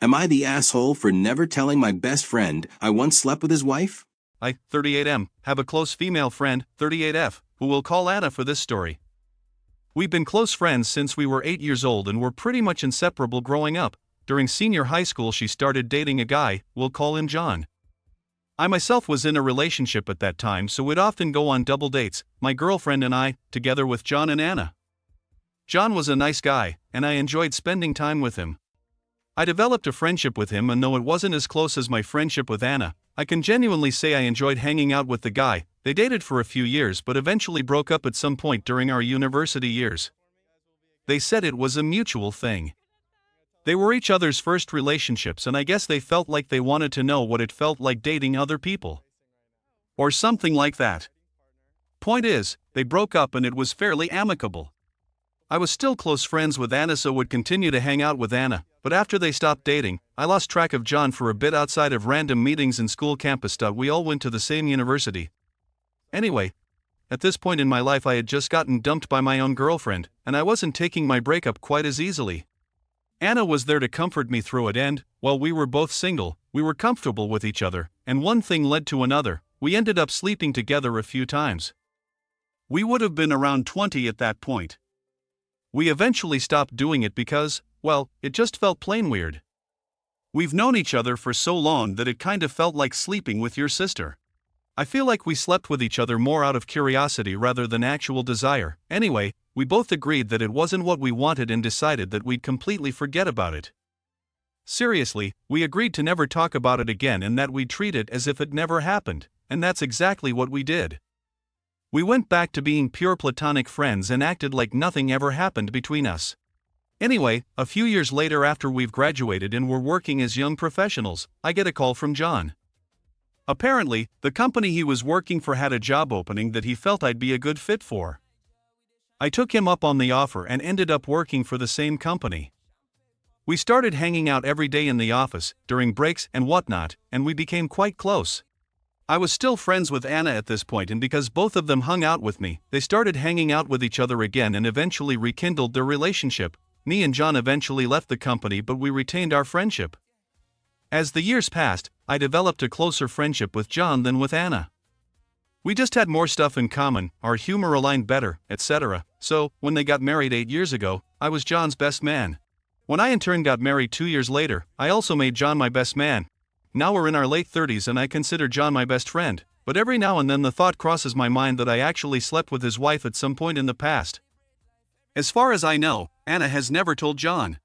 Am I the asshole for never telling my best friend I once slept with his wife? I, 38M, have a close female friend, 38F, who we'll call Anna for this story. We've been close friends since we were 8 years old and were pretty much inseparable growing up. During senior high school she started dating a guy, we'll call him John. I myself was in a relationship at that time, so we'd often go on double dates, my girlfriend and I, together with John and Anna. John was a nice guy, and I enjoyed spending time with him. I developed a friendship with him, and though it wasn't as close as my friendship with Anna, I can genuinely say I enjoyed hanging out with the guy. They dated for a few years but eventually broke up at some point during our university years. They said it was a mutual thing. They were each other's first relationships, and I guess they felt like they wanted to know what it felt like dating other people. Or something like that. Point is, they broke up and it was fairly amicable. I was still close friends with Anna, so would continue to hang out with Anna, but after they stopped dating, I lost track of John for a bit outside of random meetings and school campus stuff. We all went to the same university. Anyway, at this point in my life I had just gotten dumped by my own girlfriend, and I wasn't taking my breakup quite as easily. Anna was there to comfort me through it, and, while we were both single, we were comfortable with each other, and one thing led to another. We ended up sleeping together a few times. We would have been around 20 at that point. We eventually stopped doing it because, well, it just felt plain weird. We've known each other for so long that it kind of felt like sleeping with your sister. I feel like we slept with each other more out of curiosity rather than actual desire. Anyway, we both agreed that it wasn't what we wanted and decided that we'd completely forget about it. Seriously, we agreed to never talk about it again and that we'd treat it as if it never happened, and that's exactly what we did. We went back to being pure platonic friends and acted like nothing ever happened between us. Anyway, a few years later, after we've graduated and were working as young professionals, I get a call from John. Apparently, the company he was working for had a job opening that he felt I'd be a good fit for. I took him up on the offer and ended up working for the same company. We started hanging out every day in the office, during breaks and whatnot, and we became quite close. I was still friends with Anna at this point, and because both of them hung out with me, they started hanging out with each other again and eventually rekindled their relationship. Me and John eventually left the company, but we retained our friendship. As the years passed, I developed a closer friendship with John than with Anna. We just had more stuff in common, our humor aligned better, etc. So, when they got married 8 years ago, I was John's best man. When I in turn got married 2 years later, I also made John my best man. Now we're in our late 30s and I consider John my best friend, but every now and then the thought crosses my mind that I actually slept with his wife at some point in the past. As far as I know, Anna has never told John.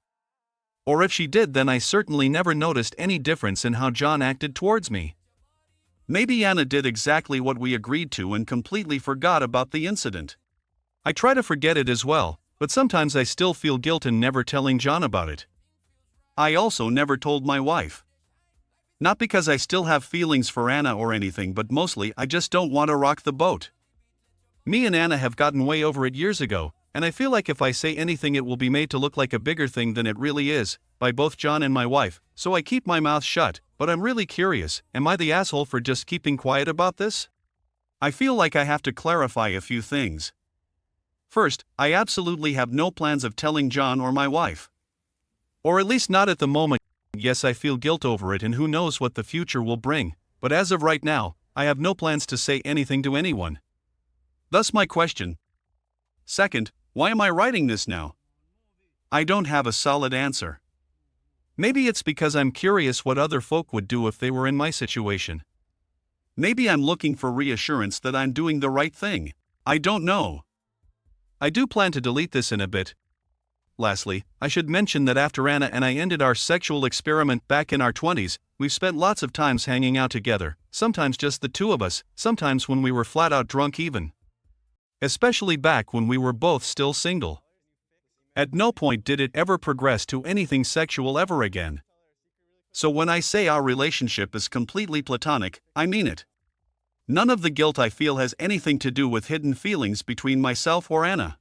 Or if she did, then I certainly never noticed any difference in how John acted towards me. Maybe Anna did exactly what we agreed to and completely forgot about the incident. I try to forget it as well, but sometimes I still feel guilt in never telling John about it. I also never told my wife. Not because I still have feelings for Anna or anything, but mostly I just don't want to rock the boat. Me and Anna have gotten way over it years ago, and I feel like if I say anything it will be made to look like a bigger thing than it really is, by both John and my wife, so I keep my mouth shut. But I'm really curious, am I the asshole for just keeping quiet about this? I feel like I have to clarify a few things. First, I absolutely have no plans of telling John or my wife. Or at least not at the moment. Yes, I feel guilt over it and who knows what the future will bring, but as of right now, I have no plans to say anything to anyone. Thus my question. Second, why am I writing this now? I don't have a solid answer. Maybe it's because I'm curious what other folk would do if they were in my situation. Maybe I'm looking for reassurance that I'm doing the right thing. I don't know. I do plan to delete this in a bit. Lastly, I should mention that after Anna and I ended our sexual experiment back in our 20s, we've spent lots of times hanging out together, sometimes just the two of us, sometimes when we were flat out drunk even. Especially back when we were both still single. At no point did it ever progress to anything sexual ever again. So when I say our relationship is completely platonic, I mean it. None of the guilt I feel has anything to do with hidden feelings between myself or Anna.